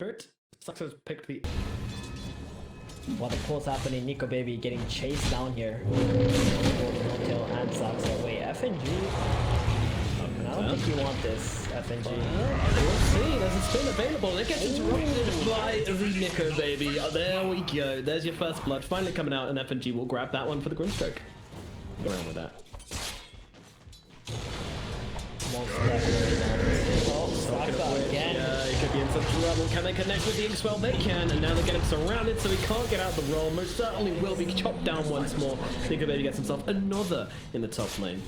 Spirit. Success picked the... While the pull's happening, Nico Baby getting chased down here. No-tail and Saxa. Wait, FNG? I don't think you want this, FNG. We'll see, there's a spin available. It gets interrupted by the Nico Baby. Oh, there we go. There's your first blood finally coming out, and FNG will grab that one for the Grimstroke. Go around with that. Again. Yeah, he could be in some trouble. Can they connect with the Inks? Well, they can, and now they're getting surrounded, so he can't get out the roll. Most certainly will be chopped down once more. Nico Baby gets himself another in the top lane.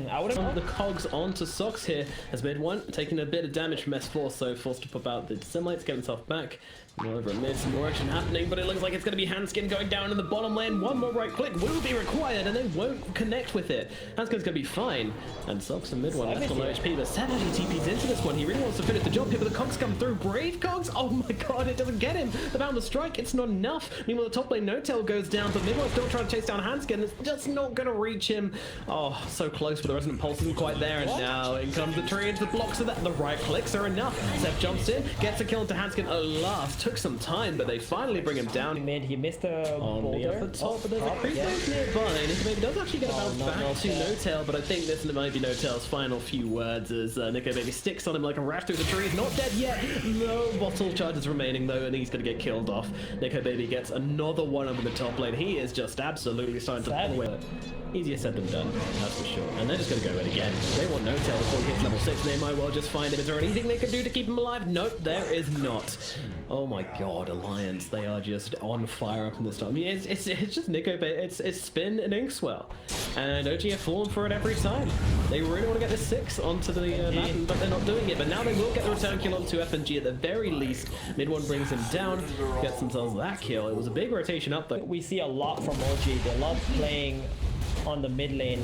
I would have the cogs onto Socks here as mid-1, taking a bit of damage from S4, so forced to pop out the Simites, get himself back. More over mid, some more action happening, but it looks like it's going to be Handskin going down in the bottom lane. One more right click will be required, and they won't connect with it. Handskin's going to be fine, and Socks in mid-1 left on low HP, but Savage TP's into this one. He really wants to finish the job here, but the cogs come through. Brave cogs! Oh my god, it doesn't get him! The bound the strike, it's not enough. Meanwhile, the top lane No-Tail goes down, but mid-1 still trying to chase down Handskin. It's just not going to reach him. Oh, so close, but the Resonant Pulse isn't quite there, and now in comes the tree into the blocks of that. The right clicks are enough. Seth jumps in, gets a kill into Handskin. Alas, took some time, but they finally bring him down. Mid, he missed a boulder. On the top, but there's a creep nearby. Nico Baby does actually get a bounce back to No-Tail, but I think this might be No-Tail's final few words as Nico Baby sticks on him like a raft through the trees. Not dead yet. No bottle charges remaining though, and he's going to get killed off. Nico Baby gets another one over the top lane. He is just absolutely starting to pull it. Easier said than done, that's for sure. And they're just going to go in again. They want No-Tail before he hits level 6. They might well just find him. Is there anything they can do to keep him alive? Nope, there is not. Oh my god, Alliance, they are just on fire up in this time. I mean, it's just Nico Baby, it's Spin and Inkswell. And OG have fallen for it every time. They really want to get this 6 onto the map, but they're not doing it. But now they will get the return kill onto FNG at the very least. Mid-1 brings him down, gets themselves that kill. It was a big rotation up though. We see a lot from OG. They love playing on the mid lane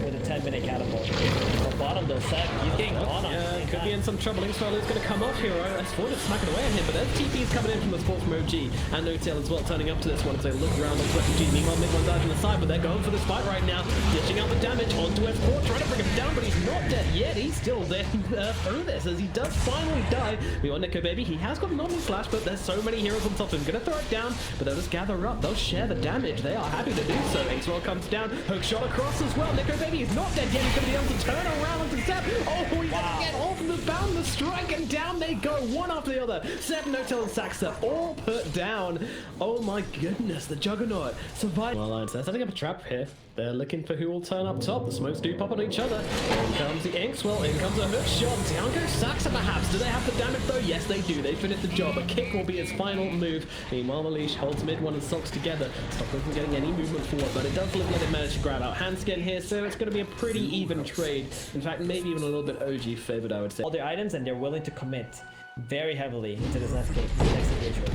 with a 10-minute catapult. The bottom though, Seth, he's getting on. Yeah, could be in some trouble. Inkswell is going to come off here. S4 just smacking away at him, but there's TP's coming in from the support from OG and No-Tail as well, turning up to this one as they look around on FNG. Meanwhile, mid-1 dies on the side, but they're going for this fight right now, dishing out the damage onto S4, trying to bring him down, but he's not dead yet. He's still there through this as he does finally die. Meanwhile, Nico Baby, he has got an Omni Slash, but there's so many heroes on top of him. Going to throw it down, but they'll just gather up. They'll share the damage. They are happy to do so. Inkswell comes down, hook shot across as well. Nico Baby is not dead yet. He's going to be able to turn around and step. Oh, he's going to get off the bound, the strike, and down they go, one after the other. Seth, No-Tail, and Saxa all put down. Oh my goodness, the Juggernaut survived. Well, Alliance, they're setting up a trap here. They're looking for who will turn up top. The smokes do pop on each other. In comes the Inkswell. In comes a hook shot. Down goes Saxa perhaps. Do they have the damage though? Yes, they do. They finished the job. A kick will be his final move. Meanwhile, the leash holds mid-1 and Socks together. Stop from getting any movement forward, but it does look like they managed to grab out Handskin here, so it's going to be a pretty even trade. In fact, maybe even a little bit OG favored, I would say. All their items, and they're willing to commit very heavily into this next engagement.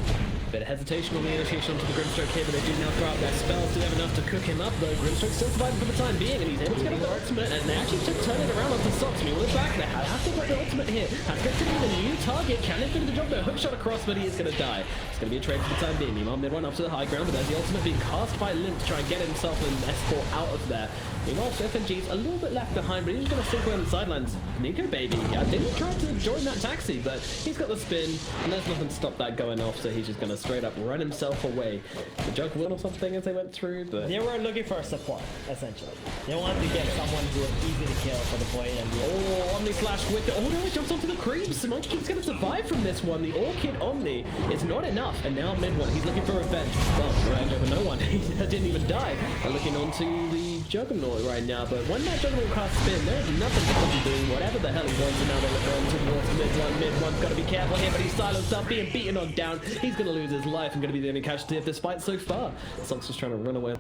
Bit of hesitation on the initiation onto the Grimstroke here, but they do now throw out their spells. Do they have enough to cook him up though? Grimstroke still surviving for the time being, and he's able to get the ultimate, and they actually just turn it around onto Socks. Meanwhile, it's back there. Have to get the ultimate here. Has to be the new target. Can they finish the job though? Hook shot across, but he is going to die. It's going to be a trade for the time being. Meanwhile, mid-1 up to the high ground, but there's the ultimate being cast by Limp to try and get himself and S4 out of there. Meanwhile, FNG's a little bit left behind, but he's just going to sink away on the sidelines. Nico Baby, I didn't try to join that taxi, but he's got the spin, and there's nothing to stop that going off, so he's just going to straight up run himself away. The Jug win or something as they went through, but they were looking for a support, essentially. They wanted to get someone who was easy to kill for the boy and the Omni Slash with the... Oh no, it jumps onto the creeps. Monkey's going to survive from this one. The Orchid Omni is not enough, and now mid-1, he's looking for revenge. Well, revenge over no one. He didn't even die. They're looking onto the Juggernaut right now, but when that Juggernaut cast spin, there's nothing to him doing whatever the hell he wants, and now they're going towards mid-1. Mid-1's got to be careful here, but he's silenced up, being beaten on down. He's going to lose his life and going to be the only casualty of this fight so far. Socks is trying to run away.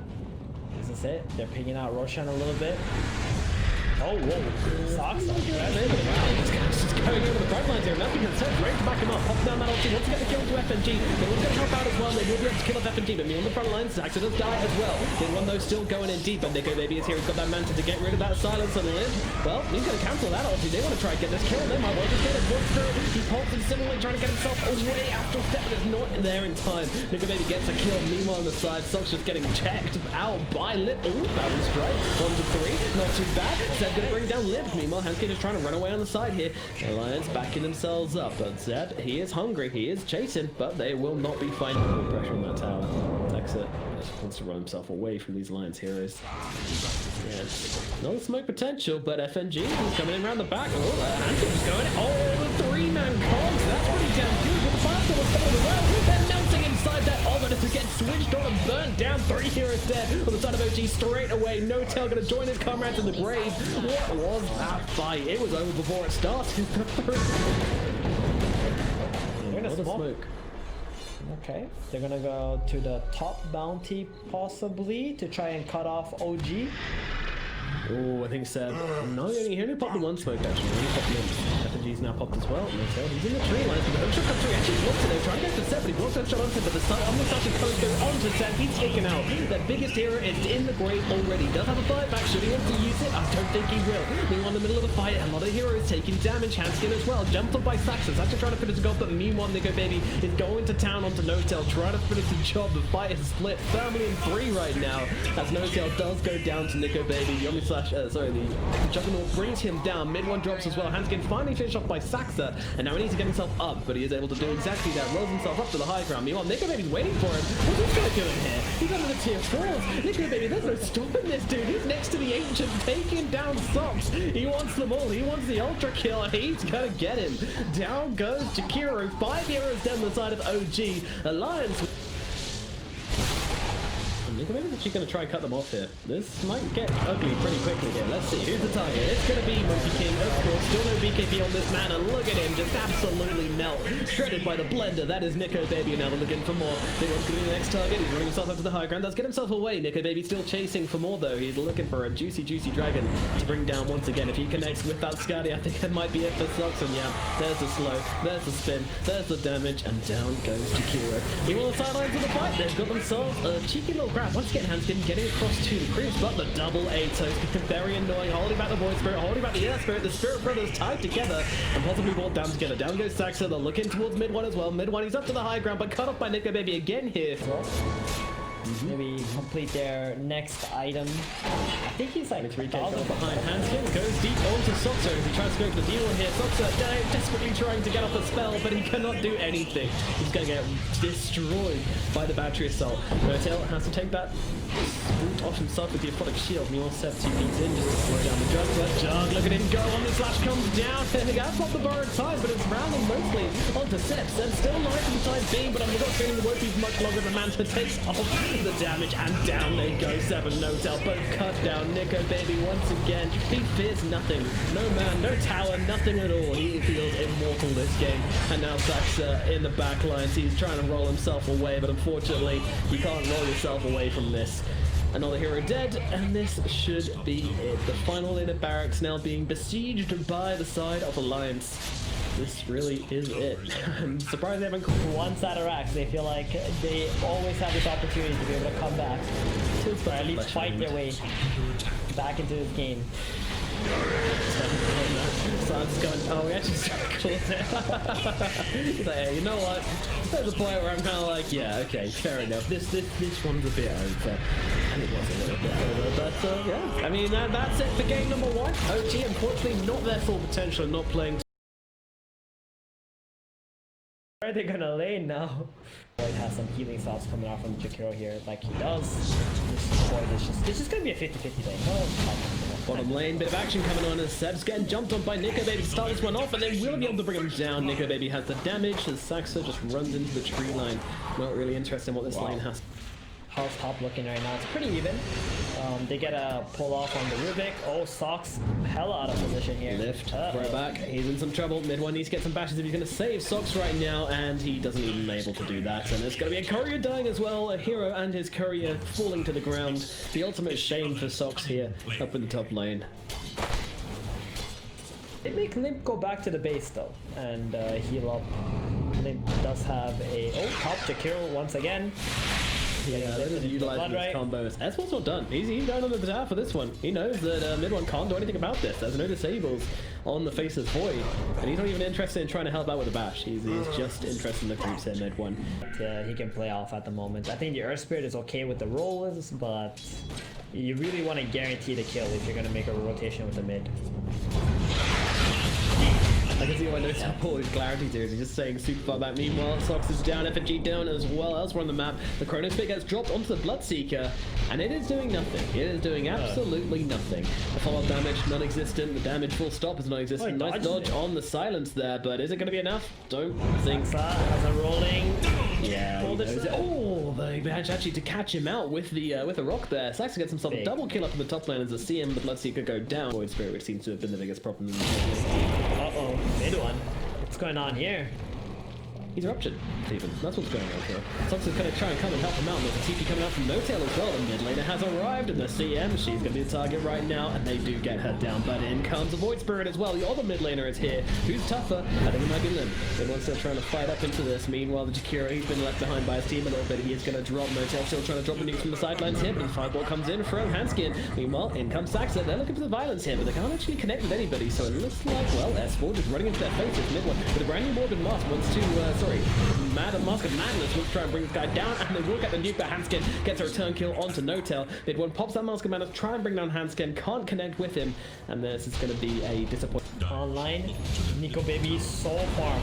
This is it. They're picking out Roshan a little bit. Oh, whoa. Socks. Wow, just going over the front lines here. Nothing can set. Great to back him up. Pop down that ulti. Wants to get the kill to FNG. They want to help out as well. They will be able to kill off FNG, but me on the front lines, Saxa does die as well. Mid-1 though still going in deep, and Nico Baby is here. He's got that Manta to get rid of that silence on the lid. Well, he's going to cancel that ulti. They want to try and get this kill. They might well just get it. Walks through. He pulls and similarly trying to get himself away after a step, but it's not there in time. Nico Baby gets a kill. Meanwhile on the side, Socks just getting checked out by Lip. Ooh, that was strike. 1 to 3. Not too bad. Said going to bring down Limp. Meanwhile, Hanskin is trying to run away on the side here. Alliance backing themselves up, but Zed, he is hungry, he is chasing, but they will not be finding full pressure on that tower. Texit just wants to run himself away from these Alliance heroes. Yeah, no smoke potential, but FNG is coming in around the back. Oh, Hanskin's going. Oh, the three-man cogs. That's pretty damn good. With the fast one coming as well. They're melting inside that oven to get switched on and burnt down. 3 heroes dead on the side of OG straight away. No Tail going to join his comrades in the grave. What was that fight? It was over before it started. They're What a smoke. Okay, they're gonna go to the top bounty possibly to try and cut off OG. Oh, I think Seb. No, he only popped the one smoke actually. He popped the FNG's now popped as well. No Tail. He's in the tree line. The hookshot comes through. Actually blocks it though. Trying to go for Seb, but he blocks hookshot onto him. But the sun almost actually comes through onto Seb. He's taken out. That biggest hero is in the grave already. Does have a fight back. Should he want to use it? I don't think he will. Meanwhile, in the middle of the fight, a lot of heroes taking damage. Hanskin as well. Jumped up by Saxon. Actually trying to finish the goal, but meanwhile, Nico Baby is going to town onto No Tail, trying to finish the job. The fight is split firmly in 3 right now. As No Tail does go down to Nico Baby. Yomi slash, the Juggernaut brings him down. Mid one drops as well. Hanskin finally finished off by Saxa, and now he needs to get himself up, but he is able to do exactly that. Rolls himself up to the high ground. Meanwhile, Nico Baby's waiting for him. What's he going to do in here? He's under the tier 4s. Nico Baby, there's no stopping this dude. He's next to the Ancient, taking down Socks. He wants them all. He wants the ultra kill, and he's going to get him. Down goes Jakiro. 5 heroes down the side of OG. Alliance. Maybe she's going to try and cut them off here. This might get ugly pretty quickly here. Let's see. Who's the target? It's going to be Monkey King, of course. Still no BKB on this man, and look at him just absolutely melt. Shredded by the blender. That is Nico Baby. Now they're looking for more. Big one's going to be the next target. He's running himself up to the high ground. Does get himself away. Nico Baby still chasing for more, though. He's looking for a juicy dragon to bring down once again. If he connects with that Scotty, I think that might be it for Soxon. Yeah, there's the slow. There's the spin. There's the damage, and down goes Jakiro. He on the sidelines of the fight. They've got themselves a cheeky little grab. Once again, Hanskin getting across to the creeps, but the double Atos, very annoying, holding back the Void Spirit, holding back the Air Spirit, the Spirit Brothers tied together, and possibly brought down together. Down goes Saxa, they're looking towards mid one as well. Mid one, he's up to the high ground, but cut off by Nico Baby again here. Maybe complete their next item. I think he's like 3K behind Hanskin, goes deep onto Soxo as he tries to go for the deal here. Soxo desperately trying to get off a spell, but he cannot do anything. He's going to get destroyed by the battery assault. No Tail has to take that root off himself with the Aphotic Shield. Meanwhile, Seb 2 beats in just to slow down the Jug. But Jug, look at him go on, the slash comes down. And he has popped the borrowed time, but it's rounding mostly onto Seb. Seb still nice inside B, but I'm not feeling the won't be much longer. The Manta takes off the damage, and down they go. 7 No Tail, but cut down. Nico Baby once again. He fears nothing. No man, no tower, nothing at all. He feels immortal this game. And now Saxa in the back lines. He's trying to roll himself away, but unfortunately, you can't roll yourself away from this. Another hero dead, and this should be it. The final in the barracks now being besieged by the side of Alliance. This really is it. I'm surprised they haven't once out of racks. They feel like they always have this opportunity to be able to come back, or at least fight their way back into this game. Sun's going, oh, we actually started cool there. He's like, hey, you know what? There's a point where I'm kind of like, yeah, okay, fair enough. This one's a bit over. And it was a little bit over, but yeah. I mean, that's it for game number 1. OG, unfortunately, not their full potential, not playing. Where are they gonna lane now? Boyd has some healing salves coming out from Jakiro here, like he does. This is gonna be a 50-50 lane. Bottom lane, bit of action coming on as Seb's getting jumped on by Nico Baby to start this one off, and then we'll be able to bring him down. Nico Baby has the damage as Saxa just runs into the tree line. Not really interested in what this lane has. How's top looking right now? It's pretty even. They get a pull off on the Rubik. Oh, Socks hella out of position here. Lift right back. He's in some trouble. Mid one needs to get some bashes if he's going to save Socks right now, and he doesn't even able to do that. And there's going to be a courier dying as well. A hero and his courier falling to the ground. The ultimate shame for Socks here up in the top lane. They make Limp go back to the base though and heal up. Limp does have a top Jakiro once again. Yeah, they're just utilizing his combos. S4's not done. He's going on the tower for this one. He knows that mid one can't do anything about this. There's no disables on the faceless void, and he's not even interested in trying to help out with the bash. He's just interested in the creeps here mid one. He can play off at the moment. I think the Earth Spirit is okay with the rolls, but you really want to guarantee the kill if you're going to make a rotation with the mid. I can see why Note's all his clarity here. He's just saying super far back. Meanwhile, Sox is down, FNG down as well. Elsewhere on the map, the Chronosphere gets dropped onto the Bloodseeker, and it is doing nothing. It is doing absolutely nothing. The follow-up damage, non-existent. The damage full stop is non-existent. Nice dodge on the silence there, but is it going to be enough? Don't think. Has a rolling. Yeah. Oh, they managed actually to catch him out with the rock there. Saxon gets himself a double kill up in the top lane as the CM and the Bloodseeker go down. Void Spirit, which seems to have been the biggest problem. Uh-oh, mid one. What's going on here? He's erupted, Stephen. That's what's going on here. Sox is going to try and come and help him out. There's a TP coming out from Notail as well. The mid laner has arrived, and the CM, she's going to be the target right now, and they do get her down. But in comes the Void Spirit as well. The other mid laner is here. Who's tougher? I think it might be Lim. Everyone's still trying to fight up into this. Meanwhile, the Jakiro, he's been left behind by his team a little bit. He is going to drop. Notail still trying to drop the nukes from the sidelines here, but the fireball comes in from Hanskin. Meanwhile, in comes Saxa. They're looking for the violence here, but they can't actually connect with anybody. So it looks like, well, S4 just running into their face. This mid one with a brand new Morbid Mask wants to, Mask of Madness will try and bring this guy down, and they will get the nuke, but Hanskin gets a return kill onto Notail. Mid one pops that Mask of Madness, try and bring down Hanskin, can't connect with him, and this is going to be a disappointment. Online, Nico Baby soul farm.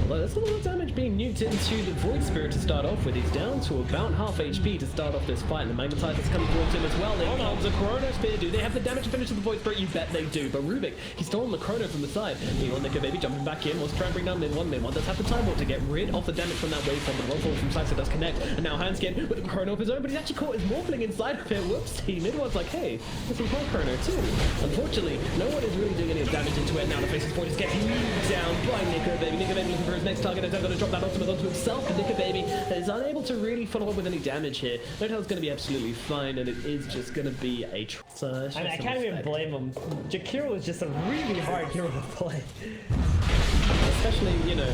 Although there's a lot of damage being nuked into the Void Spirit to start off with. He's down to about half HP to start off this fight, and the Magnetizer's coming towards him as well. There comes a Chronosphere. Do they have the damage to finish the Void Spirit? You bet they do. But Rubik, he's stolen the Chrono from the side. Meanwhile, Nico Baby jumping back in, wants to try and bring down mid one. Mid one does have the time warp to get rid of the damage from that wave from the roll from Saxa does connect. And now Hanskin with the Chrono of his own, but he's actually caught his Morphling inside of it. Whoopsie. Mid one's like, hey, this is my Chrono too. Unfortunately, no one is really doing any damage into it now. The Faceless Void is getting moved down by Nico Baby. Nico Baby looking for his next target. He's going to drop that ultimate onto himself, and Nico Baby is unable to really follow up with any damage here. Notail's going to be absolutely fine, and it is just going to be a I can't even blame him. Jakiro is just a really hard hero to play. Especially, you know,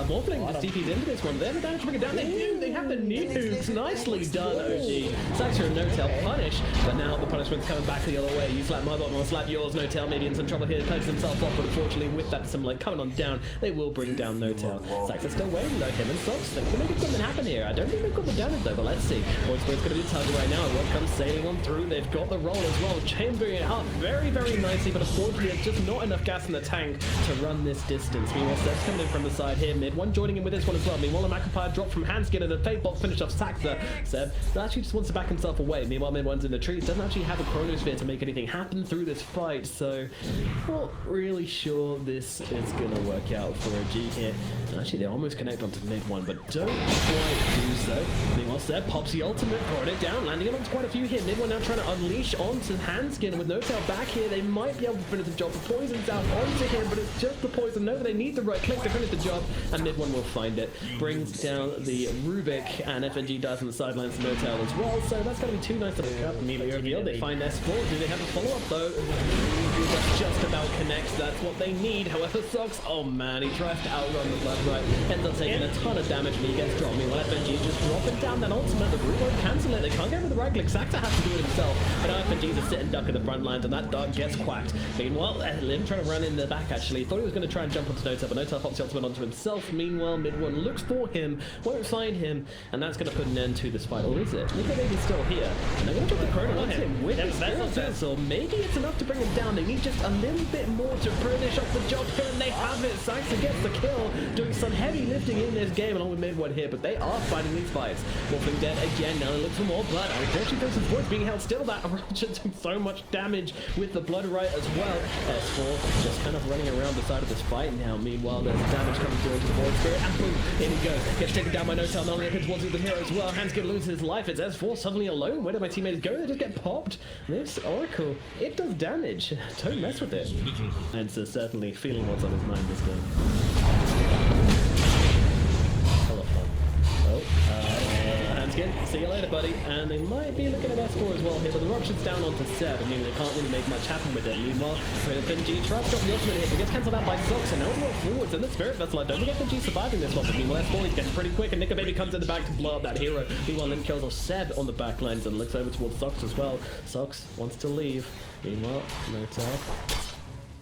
Morphling just TP's into this one. They have the damage to bring it down. They do. They have the nukes. Nicely done, OG. Saxer and Notail punish, but now the punishment's coming back the other way. You slap my bottom, I'll slap yours. Notail maybe in some trouble here. Plays himself off, but unfortunately with that similar coming on down, they will bring down Notail. Saxer's still waiting though. Him and Sox think they're making something happen here. I don't think they've got the damage though, but let's see. Void Spirit's going to be target right now, and what comes sailing on through. They've got the roll as well. Chambering it up very, very nicely, but unfortunately there's just not enough gas in the tank to run this distance. Meanwhile, Seb's coming in from the side here. Mid one joining in with this one as well. Meanwhile, a Macapire drop from Hanskin and a Fate Bolt finish off Saxa. Seb actually just wants to back himself away. Meanwhile, mid one's in the trees. Doesn't actually have a Chronosphere to make anything happen through this fight, so not really sure this is going to work out for OG here. And actually, they almost connect onto mid one, but don't quite do so. Meanwhile, Seb pops the ultimate, brought it down, landing amongst quite a few here. Mid one now trying to unleash onto Hanskin with Notail back here. They might be able to finish the job. The poison's out onto him, but it's just the poison. No, they need the right click to finish the job, and mid one will find it. Brings down the Rubik, and FNG dies on the sidelines to Notail as well, so that's going to be too nice to pick up. Immediately revealed. They find S4. Do they have a follow-up though? That just about connects. That's what they need. However, Sox, oh man, he tries to outrun the Blood Right, ends up taking a ton of damage, and he gets dropped. Meanwhile, FNG just dropping down that ultimate. The Rubik won't cancel it. They can't get with the right click. Saxa has to do it himself, but now FNG's a sit and duck in the front lines, and that duck gets quacked. Meanwhile, Lim trying to run in the back actually. Thought he was going to try and jump onto Notail, but Notail pops the ultimate onto himself. Meanwhile, mid one looks for him, won't find him, and that's going to put an end to this fight. Or is it? Nico Baby's still here, and they're going to drop the Chrono on him with the Spirit, so maybe it's enough to bring him down. They need just a little bit more to finish off the job here, and they have it. Saxa gets the kill, doing some heavy lifting in this game along with mid one here, but they are fighting these fights. Morphling dead again, now they look for more blood. Unfortunately, there's some points being held still. That just doing so much damage with the Blood Right as well. S4 just kind of running around the side of this fight now. Meanwhile, there's damage coming through into the Void Spirit, and boom, in he goes. Gets taken down by Notail, not only towards the hero as well. Hanskin loses his life. It's S4 suddenly alone. Where did my teammates go? They just get popped. This Oracle, it does damage. Don't mess with it. And so certainly feeling what's on his mind this game. Hella fun. Oh, Hanskin, see you later, buddy. And they might be looking at S4 as well here, but the Rupture's down onto Seb. I mean, they can't really make much happen with it. Meanwhile, FNG tries to drop the ultimate hit, but gets cancelled out by Sox, and now we're forwards, and the Spirit Vessel. I don't think FNG surviving this one, but meanwhile, S4 he gets pretty quick, and Nico Baby comes in the back to blow up that hero. Meanwhile, Lynn kills off Seb on the back lines and looks over towards Sox as well. Sox wants to leave. Meanwhile, no tag.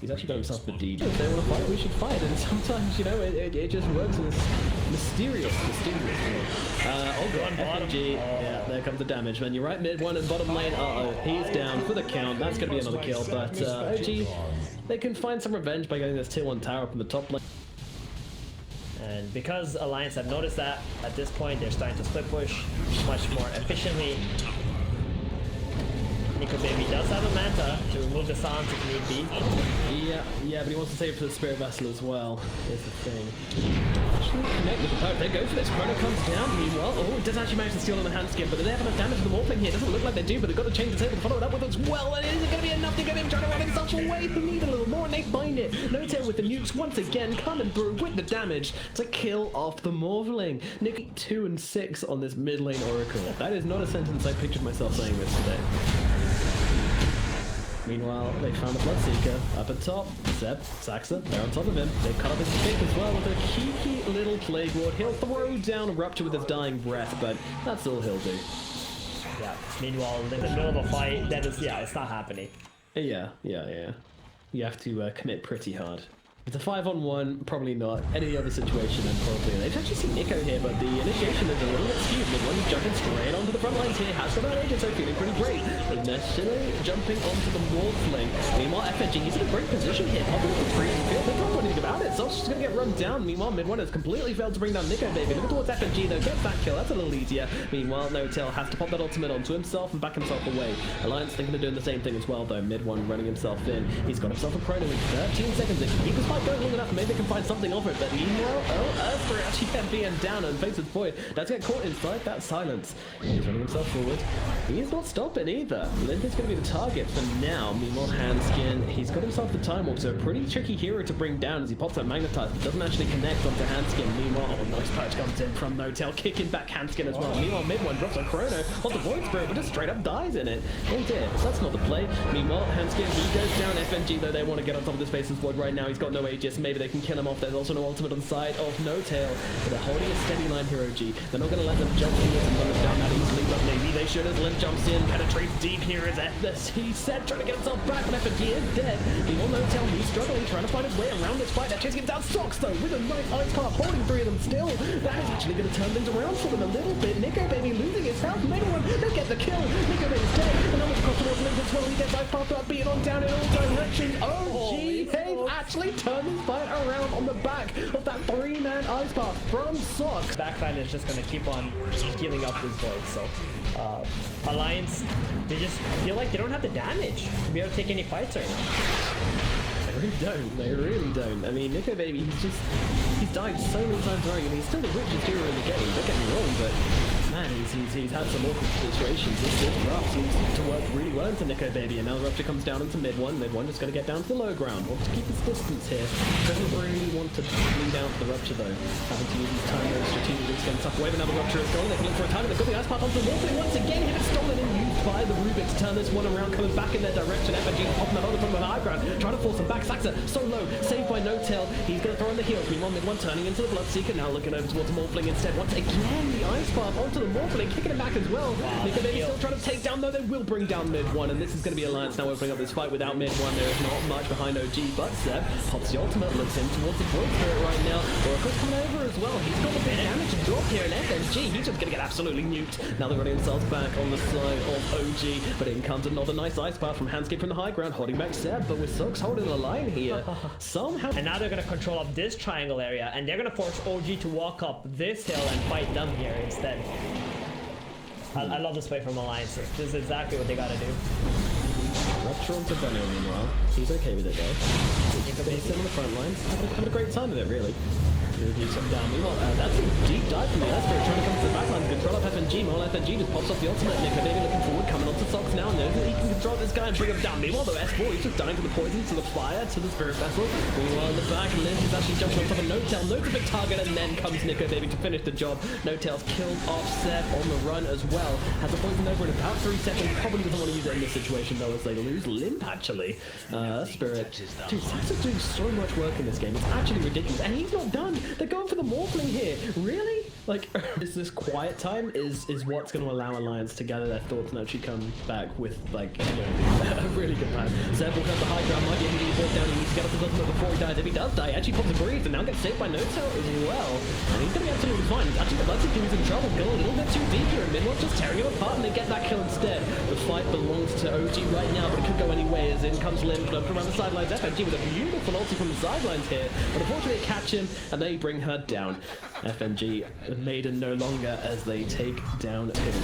He's actually got himself the deed. If they want to fight, we should fight. And sometimes, you know, it just works in this mysterious way. Oh god, FNG. Yeah, there comes the damage. Man, you're right, mid one and bottom lane. Uh-oh, he's down for the count. That's going to be another kill. But OG, they can find some revenge by getting this tier 1 tower up in the top lane. And because Alliance have noticed that, at this point, they're starting to split push much more efficiently. Nico Baby does have a Manta to remove the Sans if need be. Yeah, but he wants to save it for the Spirit Vessel as well. Here's the thing. Actually, connect with the poke. They go for this. Chrono comes down. Meanwhile, oh, it does actually manage to steal on the hand skin, but they have enough damage to the Morphling here. Doesn't look like they do, but they've got to change the table to follow it up with as well. And is it going to be enough to get him trying to run himself away? They need a little more, and they find it. No Tail with the nukes once again coming through with the damage to kill off the Morphling. Nick 2 and 6 on this mid lane Oracle. That is not a sentence I pictured myself saying this today. Meanwhile, they found the Bloodseeker up at top. Seb, Saxa, they're on top of him. They cut off his kick as well with a cheeky little Plague Ward. He'll throw down a Rupture with his dying breath, but that's all he'll do. Yeah, meanwhile, in the middle of a fight, that is, yeah, it's not happening. Yeah. You have to commit pretty hard. It's a 5-on-1, probably not. Any other situation, then probably. They've actually seen Nico here, but the initiation is a little bit skewed. Mid-one's jumping straight onto the front lines here. Has got an agent, so feeling pretty great. Initially jumping onto the Morphling. Meanwhile, FNG, he's in a great position here. Popping up the freezing field. They can't do anything about it. Soul's just going to get run down. Meanwhile, mid-one has completely failed to bring down Nico Baby. Looking towards FNG, though. Gets that kill. That's a little easier. Meanwhile, No Tail has to pop that ultimate onto himself and back himself away. Alliance thinking of doing the same thing as well, though. Mid-one running himself in. He's got himself a chrono in 13 seconds. They can keep this fight going long enough. Maybe they can find something of it, but meanwhile, Earthspray actually kept being down and faces void. That's get caught inside that silence. He's running himself forward. He's not stopping either. Limp is going to be the target for now. Meanwhile, Handskin, he's got himself the Time Walk, so a pretty tricky hero to bring down as he pops that Magnetize, but doesn't actually connect onto Handskin. Meanwhile, nice patch comes in from No Tail, kicking back Handskin as well. Meanwhile, mid-one drops a chrono on the Void Spirit, but just straight up dies in it. Oh dear, that's not the play. Meanwhile, Handskin, he goes down. FNG, though, they want to get on top of this Faceless Void right now. He's got no Aegis. Maybe they can kill him off. There's also no ultimate on the side of No Tail, but they're holding a steady line here, OG. They're not going to let them jump in and run them down that easily, but maybe they should as Limp jumps in, penetrates deep here as he said, trying to get himself back, but FNG is dead. The all No Tail, he's struggling, trying to find his way around this fight. They're chasing him down. Sox, though, with a nice ice path, holding 3 of them still. That is actually going to turn things around for them a little bit. Nico Baby losing his health. Mid-one, they get the kill. Nico Baby's dead. And now across towards Limp as well. He gets ice path up, being on down in all directions. OG, they've actually turned this fight around on the back of that 3-man ice path from Sox. Backline is just going to keep on giving up this void, so Alliance, they just feel like they don't have the damage to be able to take any fights right now. They really don't. I mean, Nico Baby, he's died so many times already, and he's still the richest hero in the game, don't get me wrong, but man, he's had some awkward situations. This rough seems to work really well into Nico Baby, and now the Rupture comes down into mid-one. Mid-one just going to get down to the low ground. Wants to keep his distance here. Doesn't really want to lean down to the Rupture, though. Having to use his time very strategically to get himself away, but now the Rupture is gone. They're looking for a time, they've got the ice path onto the Morphling once again. Hit it stolen and used by the Rubik to turn this one around, coming back in their direction. FNG popping that on from the high ground, trying to force him back. Saxa, so low, saved by No Tail. He's going to throw on the heels. Meanwhile, mid-one turning into the Bloodseeker, now looking over towards the Morphling instead. Once again, the ice path onto the Morphling, kicking him back as well. Nico Baby still trying to take down, though. They will bring down mid-one, and this is going to be Alliance now opening up this fight without mid-one. There is not much behind OG, but Seb pops the ultimate, looks in towards the Void Spirit right now. Oracle's coming over as well. He's got a bit of damage to drop here, and FNG, he's just going to get absolutely nuked. Now they're running themselves back on the side of OG, but in comes another nice ice path from Handscape from the high ground, holding back Seb, but with Sox holding the line here. Somehow. And now they're going to control up this triangle area, and they're going to force OG to walk up this hill and fight them here instead. I love this play from Alliance. This is exactly what they gotta do. Rupture onto Benno meanwhile. He's okay with it though. He's still on the front lines. Having a great time with it, really. Reviews him down. Meanwhile, that's a deep dive from the Esper, trying to come to the backline to control up FNG. Meanwhile, FNG just pops off the ultimate. Nico Baby looking forward, coming onto Sox now, knows that he can control this guy and bring him down. Meanwhile, though, S4, he's just dying to the poison, to the fire, to the spirit vessel. Meanwhile, in the back, Lynch is actually jumping on top of No-Tail. No's a big target, and then comes Nico Baby to finish the job. No-Tail's killed off Seb on the run as well. Has a poison over in about 3 seconds. Probably doesn't want to use it in this situation, though, as they lose Limp, actually. Spirit. Dude, Sax is doing so much work in this game. It's actually ridiculous. And he's not done. They're going for the Morphling here. Really? Like, is this quiet time is what's going to allow Alliance to gather their thoughts and actually come back with, like, you know, a really good plan. Seb will cut the high ground, might be able to get down. He needs to get up his ultimate before he dies. If he does die, he actually pops a breeze and now gets saved by No-Tail as well. And he's going to be absolutely fine. Actually, the Bloodsy dude's in trouble. Going a little bit too deep here, and Midwell's just tearing him apart, and they get that kill instead. The fight belongs to OG right now, but it could go any way, as in comes Lim, up around the sidelines. FNG with a beautiful ulti from the sidelines here, but unfortunately they catch him, and they bring her down. FNG maiden no longer as they take down him.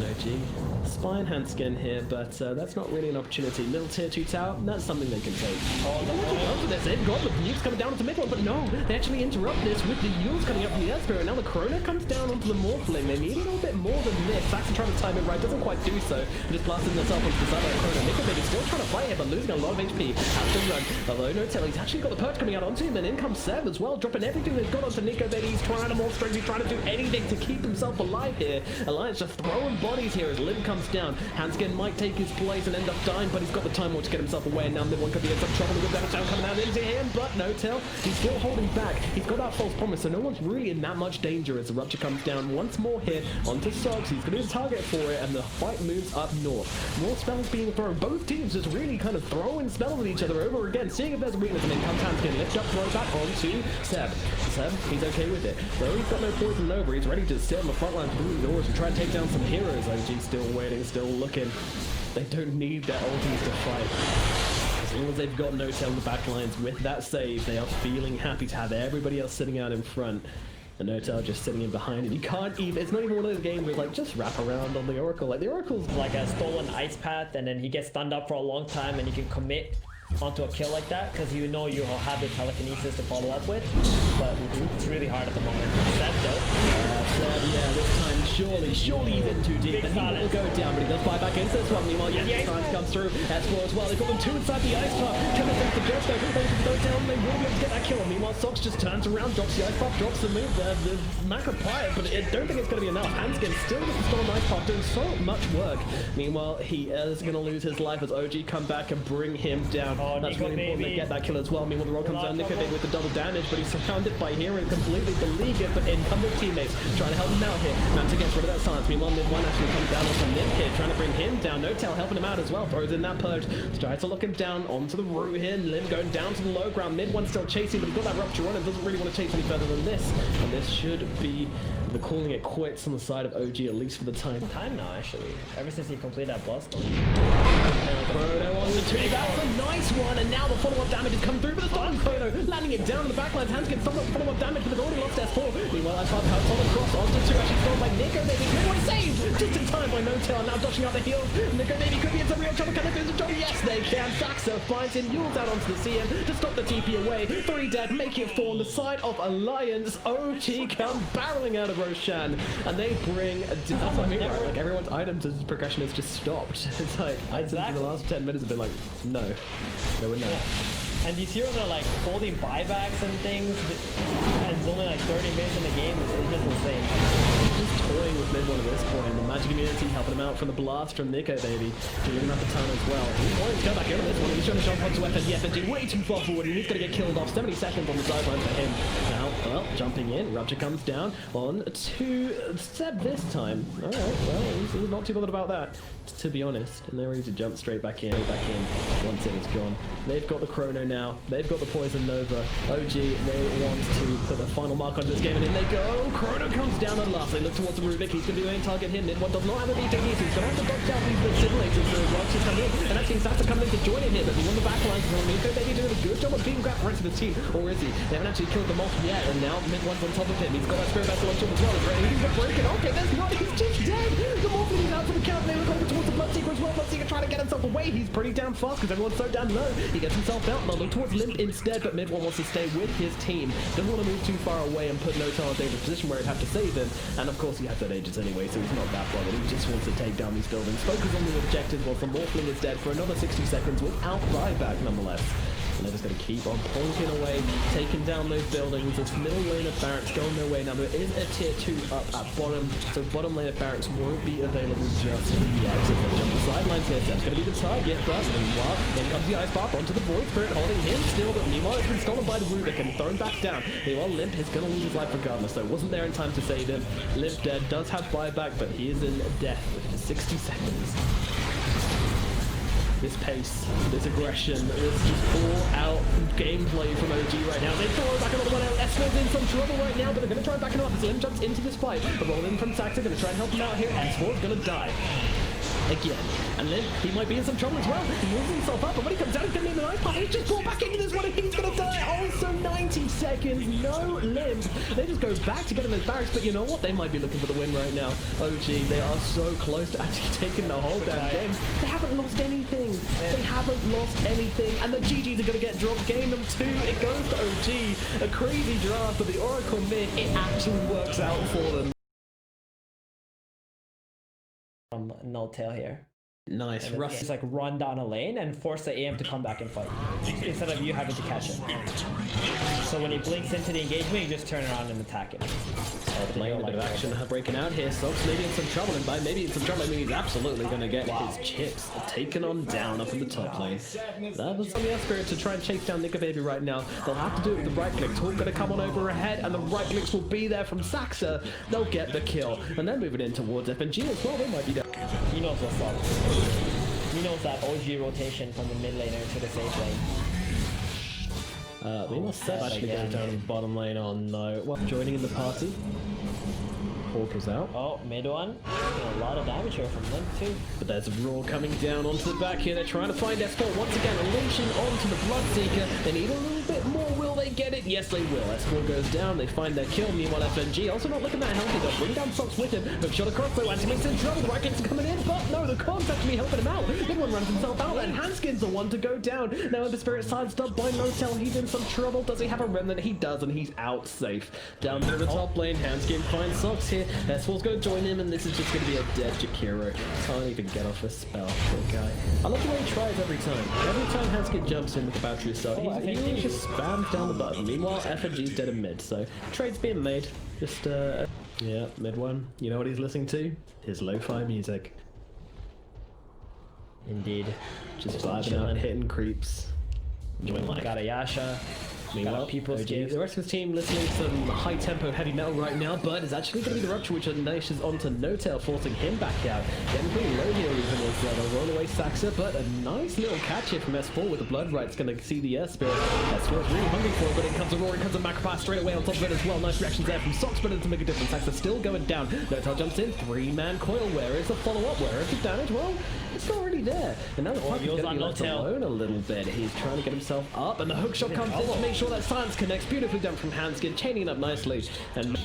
OG spine hand skin here, but that's not really an opportunity. Middle tier 2 tower, that's something they can take. Oh, they're actually up for this. They've got the nukes coming down onto mid one, but no, they actually interrupt this with the Yules coming up from the Esper, and now the Corona comes down onto the Morphling. They need a little bit more than this. Saxon trying to time it right, doesn't quite do so. Just blasting themselves onto the side of the Corona. Nickelback is still trying to fight here, but losing a lot of HP. Has to run. Although No-Tail, he's actually got the perch coming out onto him, and in comes Seb as well, dropping everything they've got onto Nico Baby. He's trying to more strength, he's trying to do anything to keep himself alive here. Alliance just throwing bodies here as Lim comes down. Handskin might take his place and end up dying, but he's got the time more to get himself away, and now Mid one could be in some trouble with damage down coming out into him, but No-Tail, he's still holding back. He's got that false promise, so no one's really in that much danger as the Rupture comes down once more here onto Sox. He's going to be the target for it, and the fight moves up north. More spells being thrown. Both teams just really kind of throwing spells at each other over again, seeing if there's a weakness, and then comes Handskin, lift up, throw back onto Seb. Seb, he's okay with it. Though he's got no poison over, he's ready to sit on the front line through the doors and try and take down some heroes. OG still waiting, still looking. They don't need their ultis to fight. As long as they've got No-Tail in the back lines with that save, they are feeling happy to have everybody else sitting out in front. And No-Tail just sitting in behind, and you can't even, it's not even one of those games where like just wrap around on the Oracle. Like the Oracle's like a stolen ice path, and then he gets stunned up for a long time, and you can commit onto a kill like that because you know you have the telekinesis to follow up with, but it's really hard at the moment. Seb though, yeah, this time surely he's in too deep, and he will go down, but he does fly back into this one. Meanwhile, yes, time comes through. S4 as well. They've got them two inside the ice pop. Can they finish the job though? They can go down, they will be able to get that kill. Meanwhile, Sox just turns around, drops the ice pop, drops the move, the macro prior, but I don't think it's going to be enough. Handskin still with the storm ice pop, doing so much work. Meanwhile, he is going to lose his life as OG come back and bring him down. Oh, that's Nico really important Baby. to get that kill as well. Meanwhile, the roll comes down, Nico Baby with the double damage, but he's surrounded by Hero and completely beleaguered, but incumbent teammates trying to help him out here. Manta gets rid of that silence. Meanwhile, Mid one actually comes down on some Nim Kid, trying to bring him down. No-Tail helping him out as well. Throws in that purge. Tries to lock him down onto the root here. Lim going down to the low ground. Mid one still chasing, but he's got that Rupture on him. Doesn't really want to chase any further than this. And this should be the calling it quits on the side of OG, at least for the time now actually. Ever since he completed that blast. Chrono on the two. That's a nice one, and now the follow-up damage is coming through, but it's not Chrono landing it down in the backlines. Hands get some follow-up damage, but they've already lost S4. Meanwhile, I can't on the cross onto two, actually thrown by Nico Baby. Midway saved just in time by No-Tail, now dodging out the heels. Nico Baby could be in some real trouble. Can they do the job? Yes, they can. Saxo finds him, Yules out onto the CM to stop the TP away. 3 dead, making it 4 on the side of Alliance. OG come barreling out of Roshan, and they bring. That's what I mean, right? Like everyone's items progression has just stopped. It's like items in the last 10 minutes have been like, no, we're not. And these heroes are like holding buybacks and things, and it's only like 30 minutes in the game. It's just insane. Just toying with Mid one at this point. The Magic Immunity helping him out from the blast from Nico Baby, dealing up the ton as well. He's wanting to go back into this one. He's trying to jump onto FNG. FNG way too far forward, and he's going to get killed off. 70 seconds on the sideline for him. Now, well, jumping in. Rupture comes down on to Seb this time. All right, well, he's not too bothered about that, to be honest. And they're ready to jump straight back in once it is gone. They've got the Chrono now. They've got the Poison Nova. OG, they want to put a final mark on this game, and in they go. Chrono comes down at last. They look towards the Rubik. He's going to be able to target him. Mid one does not have a BTE. He's going to have to dodge out these simulators for Rupture to come in. And actually, Sasa coming in to join him here, but he's on the back lines. Nico Baby doing a good job of being grabbed the rest of the team. Or is he? They haven't actually killed them off yet, and now Mid one's on top of him. He's got that Spirit Vessel on top as well. He's ready. He's going to break it. Okay, there's not. He's just dead. The Morphling is out for the count. They look over to towards the Bloodseeker as well. Bloodseeker trying to get himself away. He's pretty damn fast because everyone's so down low. He gets himself out. They'll look towards Limp instead, but Mid One wants to stay with his team. Doesn't want to move too far away and put Notel in a dangerous position where he'd have to save him. And of course, he has that Aegis anyway, so he's not that bothered. He just wants to take down these buildings. Focus on the objectives while the Morphling is dead for another 60 seconds without buyback nonetheless. And they're just going to keep on plonking away, taking down those buildings. This middle lane of barracks going their way. Now there is a tier 2 up at bottom, so bottom lane of barracks won't be available just yet. So they jump the sidelines here. That's going to be the target, but meanwhile, in comes the Ice Path onto the Void Spirit, holding him still, but meanwhile it's been stolen by the Rubik and thrown back down. Meanwhile, Limp is going to lose his life regardless, so wasn't there in time to save him. Limp dead, does have buyback, but he is in death within 60 seconds. This pace, this aggression, this just all-out gameplay from OG right now. They throw back another one out. S4's in some trouble right now, but they're going to try and back him up as Lim jumps into this fight. The roll in from Saxa, going to try and help him out here. S4's going to die again. And then he might be in some trouble as well. He moves himself up, but when he comes down, he's going to need an ice path. He's just brought back into this one, and he's going to die. Also 90 seconds, no Limb. They just go back to get in those barracks, but you know what? They might be looking for the win right now. OG, they are so close to actually taking the whole damn game. They haven't lost anything. They haven't lost anything, and the GGs are going to get dropped. Game number 2, it goes to OG. A crazy draft, but the Oracle mid, it actually works out for them. No tail here. Nice. Russ is like run down a lane and force the AM to come back and fight instead of you having to catch him. So when he blinks into the engagement, you just turn around and attack him. Playing a bit of action breaking out here. Sox maybe in some trouble, and by maybe in some trouble I mean he's absolutely going to get his chips taken on down up in the top lane. That was on the Spirit to try and chase down Nika Baby right now. They'll have to do it with the right clicks. Hawk going to come on over ahead, and the right clicks will be there from Saxa. They'll get the kill, and then moving in towards FNG as well. They might be down. He knows what's up. He knows that OG rotation from the mid laner to the safe lane. We must have actually go down in the bottom lane. Oh no. Well, joining in the party. Hawk is out. Oh, mid one. A lot of damage here from them too. But there's a Roar coming down onto the back here. They're trying to find S4 once again, unleashing onto the Bloodseeker. They need a little bit more. Will they get it? Yes, they will. S4 goes down. They find their kill. Meanwhile, FNG also not looking that healthy though. Bring down Sox with him. Hook shot a crossbow. Anti-Make's in trouble. The right clicks are coming in, but no, the Corn's actually helping him out. Big one runs himself out, and Hanskin's the one to go down. Now the Spirit sidestepped by Notel. He's in some trouble. Does he have a remnant? He does, and he's out safe. Down to the top lane. Hanskin finds Sox here. S4's going to join him, and this is just going to be a dead Jakiro. Can't even get off a spell. Poor guy. I love the way he tries every time. Every time Hanskin jumps in with the battery assault, he just spams down the button. Meanwhile, FNG's dead in mid, so trade's being made. Just, yeah, mid one. You know what he's listening to? His lo-fi music. Indeed. Just vibing out and hitting creeps. Enjoying life. Got a Yasha. Meanwhile, the rest of his team listening to some high-tempo heavy metal right now, but it's actually going to be the Rupture, which unleashes onto Notel, forcing him back out. Getting pretty low here even as they'll roll away Saxa, but a nice little catch here from S4 with the Blood Right's going to see the Spirit. S4's really hungry for it, but it comes a Roar, it comes a Macropath straight away on top of it as well. Nice reactions there from Sox, but it doesn't make a difference. Saxa still going down. Notel jumps in, 3-man coil. Where is the follow-up? Where is the damage? Well, it's not really there. And now the puck is going to be left alone a little bit. He's trying to get himself up, and the hook shot comes in to make sure that Silence connects. Beautifully done from Hanskin, chaining it up nicely. And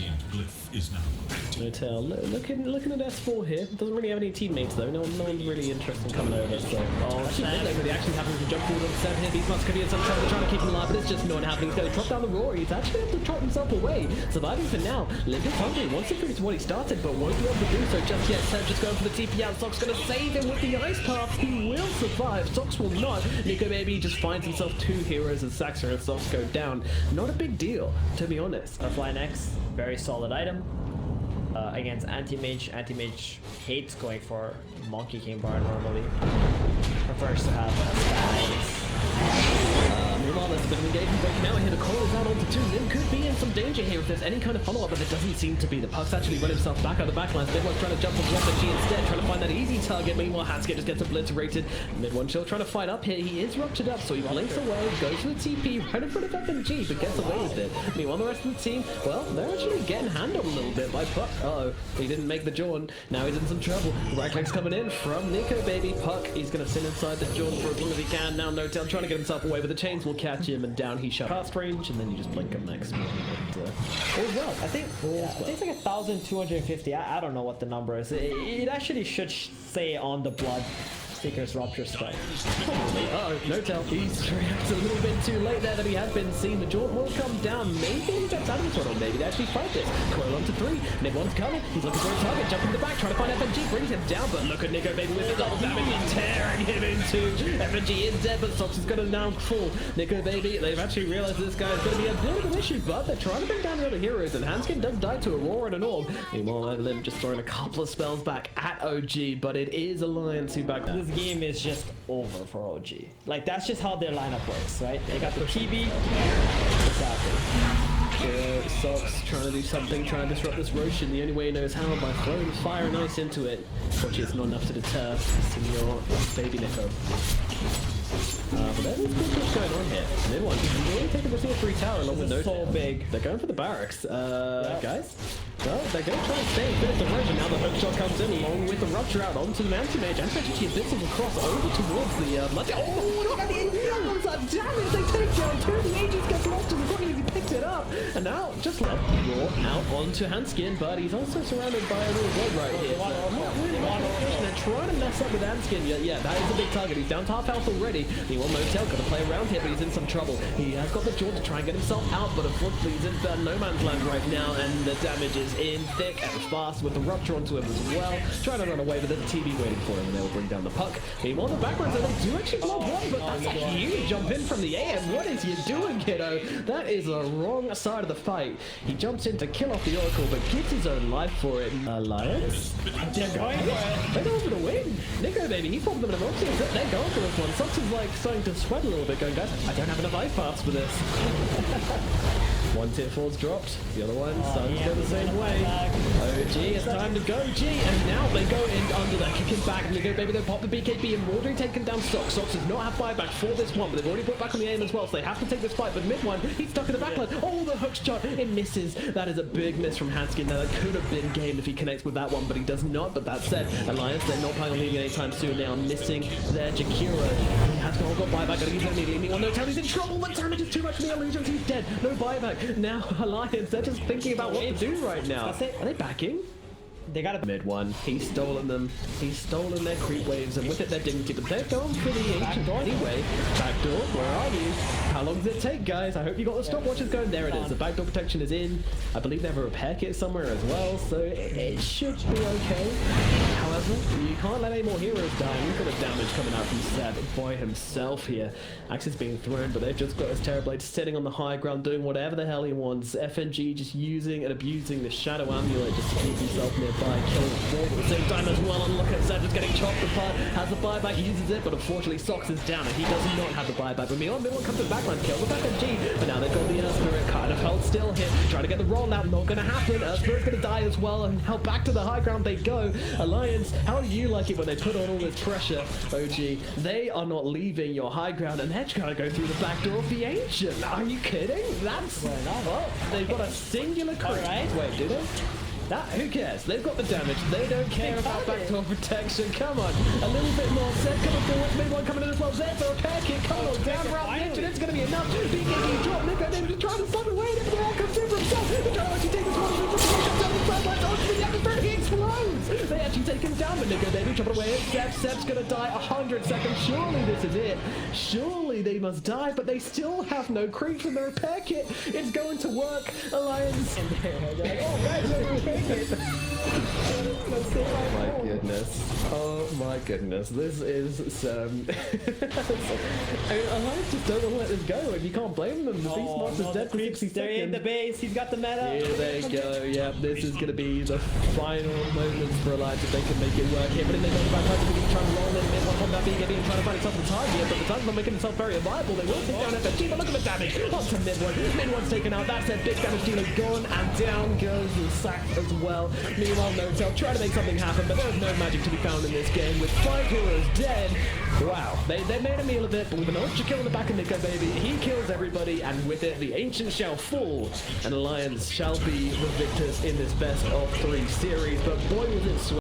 Notel looking at S4 here. Doesn't really have any teammates though. No one's really interested in coming over. So actually, the action's happening to jump forward on 7 here. Beastmaster's gonna be in some trouble trying to keep him alive, but it's just not happening. He's gonna drop down the Roar. He's actually able to trot himself away. Surviving for now. Limp is hungry. Wants to finish what he started, but won't be able to do so just yet. Seb just going for the TP out. Sox gonna save him with the Ice Path. He will survive. Sox will not. Nico Baby just finds himself 2 heroes as Saxa and Sox go down. Not a big deal, to be honest. Fly next, very solid item. Against Anti-Mage. Anti-Mage hates going for Monkey King Bar normally. Prefers to have Stags. Meanwhile, there's a bit of engagement breaking out here. The coil is out onto 2. Lim could be in some danger here if there's any kind of follow-up, but there doesn't seem to be. The puck's actually run himself back out the backlines. Mid one's trying to jump off FNG instead, trying to find that easy target. Meanwhile, Hanskin just gets obliterated. Mid one chill trying to fight up here. He is ruptured up, so he blinks away, goes for the TP right in front of FNG, but gets away with it. Meanwhile, the rest of the team, well, they're actually getting handled a little bit by Puck. Uh-oh, he didn't make the Jorn. Now he's in some trouble. Right click's coming in from Nico Baby. Puck, he's going to sit inside the Jorn for as long as he can. Now Notel trying to get himself away, but the chains will catch him, and down he shot past range, and then you just blink him next. And, All's well. I think it's like 1,250. I don't know what the number is. It actually should say on the blood Seeker's Rupture spell. uh-oh, no tell. He's reacted a little bit too late there that he had been seen. The Jaunt will come down. Maybe he gets out of this one, or maybe they actually fight this. Coil on to 3. Mid-one's coming. He's looking for a target. Jumping the back, trying to find FNG. Brings him down, but look at Nico Baby with the double damage and tearing him in two. FNG is dead, but Sox is going to now fall. Nico Baby, they've actually realized this guy is going to be a bit of an issue, but they're trying to bring down the other heroes, and Hanskin does die to Aurora and an Orb. Meanwhile, Lim just throwing a couple of spells back at OG, but it is Alliance who back This game is just over for OG. Like, that's just how their lineup works, right? They got the TB. Exactly. Sox trying to do something, trying to disrupt this Roshan the only way he knows how, by throwing fire and ice into it. Fortunately, it's not enough to deter Senor Baby Nico. But there's good push going on here. Mid one, he's really taking the tier 3 tower along with no so big. They're going for the barracks. Guys? Well, they're going to try and stay and finish the Roshan. Now the hook shot comes in along with the Rupture out onto the Anti-Mage. And actually a bit of a cross over towards the Blood. Oh, look at the Indians! Damage! They take down 2. The Aegis gets lost as quickly as he picked it up. And now just let Raw out onto Hanskin, but he's also surrounded by a little blood right here. Not really much competition. They're trying to mess up with Hanskin. Yeah, that is a big target. He's down to half health already. Meanwhile, Motel going to play around here, but he's in some trouble. He has got the Jaunt to try and get himself out, but unfortunately he's in no man's land right now, and the damage is in thick and fast with the Rupture onto him as well. Trying to run away, but there's a TV waiting for him, and they'll bring down the puck. Meanwhile, the backgrounds, they do actually blow one, but that's a huge jump in from the AM. What is you doing, kiddo? That is the wrong side of the fight. He jumps in to kill off the Oracle, but gives his own life for it. Alliance? They're going for it. They're going for the win. Nico, baby, he pulled them in a multi. They're going for this one. Sox is like starting to sweat a little bit, going, guys, I don't have enough ice paths for this. One tier 4's dropped, the other one starting to go the same way. OG, it's time to go, G, and now they go in under that, kicking back, and they go, baby, they pop the BKB, and Mordring taken down Sox. Sox does not have buyback for this one, but they've already put back on the aim as well, so they have to take this fight, but mid one, he's stuck in the backline. Oh, the hook shot, it misses. That is a big miss from Hanskin. Now, that could have been game if he connects with that one, but he does not. But that said, Alliance, they're not planning on leaving anytime soon. They are missing their Jakiro. He has got buyback, gotta use it immediately. Meanwhile, no time, he's in trouble, the damage is too much for the illusions, he's dead. No buyback. Now, Alliance, they're just thinking about what to do right now. Are they backing? They got a mid one. He's stolen them. He's stolen their creep waves, and with it their dignity. But they're going for the ancient door anyway. Backdoor, where are you? How long does it take, guys? I hope you got the stopwatches going. There it is. The backdoor protection is in. I believe they have a repair kit somewhere as well, so it should be okay. However, you can't let any more heroes die. You've got the damage coming out from Seb by himself here. Axe is being thrown, but they've just got his Terrorblade sitting on the high ground, doing whatever the hell he wants. FNG just using and abusing the Shadow Amulet just to keep himself nearby. Killing Ford at the same time as well, and look at Seb just getting chopped apart. Has the buyback, uses it, but unfortunately Sox is down, and he does not have the buyback. But meanwhile, mid one comes to the backline kill with FNG, but now they've got the Earth Spirit kind of held still here, trying to get the roll out. Not going to happen. Earth Spirit's going to die as well, and now back to the high ground they go. Alliance, how do you like it when they put on all this pressure? OG, they are not leaving your high ground, and they're trying to go through the back door of the Ancient. Are you kidding? That's well, they've got a singular creep. Right. Wait, do they? Who cares? They've got the damage. They don't care about backdoor protection. Come on. A little bit more. Seth coming forward. Mid one coming in as well. There for a repair kit. Come on. Down around the engine. It's going to be enough. BKB drop. Nico then just trying to stop it. Wait. Everything all comes in for himself. They're trying to actually take this one. He explodes. They actually take him down. But Nico then chopping away at Seb's going to die 100 seconds. Surely this is it. Surely they must die. But they still have no creeps in the repair kit. It's going to work. Alliance. And they're like, oh, guys, my goodness. Oh my goodness. This is some... I mean, Alliance just don't want to let this go, and you can't blame them. The Beast Monster's dead for 60 seconds. They're in the base. He's got the meta. Here they go. Yeah, this is going to be the final moments for Alliance if they can make it work here. But if they go back, they can try and roll in mid one on that BKB and try to find itself a target, but the time's not making itself very viable. They will take down FFG, but look at the damage. On to mid one. Mid one's taken out. That's their big damage dealer gone, and down goes the sack as well. Meanwhile, No-Tail trying to make something happen, but there's no magic to be found in this game with 5 heroes dead. Wow, they made a meal of it, but with an ultra kill in the back of Nico, baby, he kills everybody, and with it, the Ancient shall fall, and Alliance shall be the victors in this best of 3 series. But boy, was it sweet.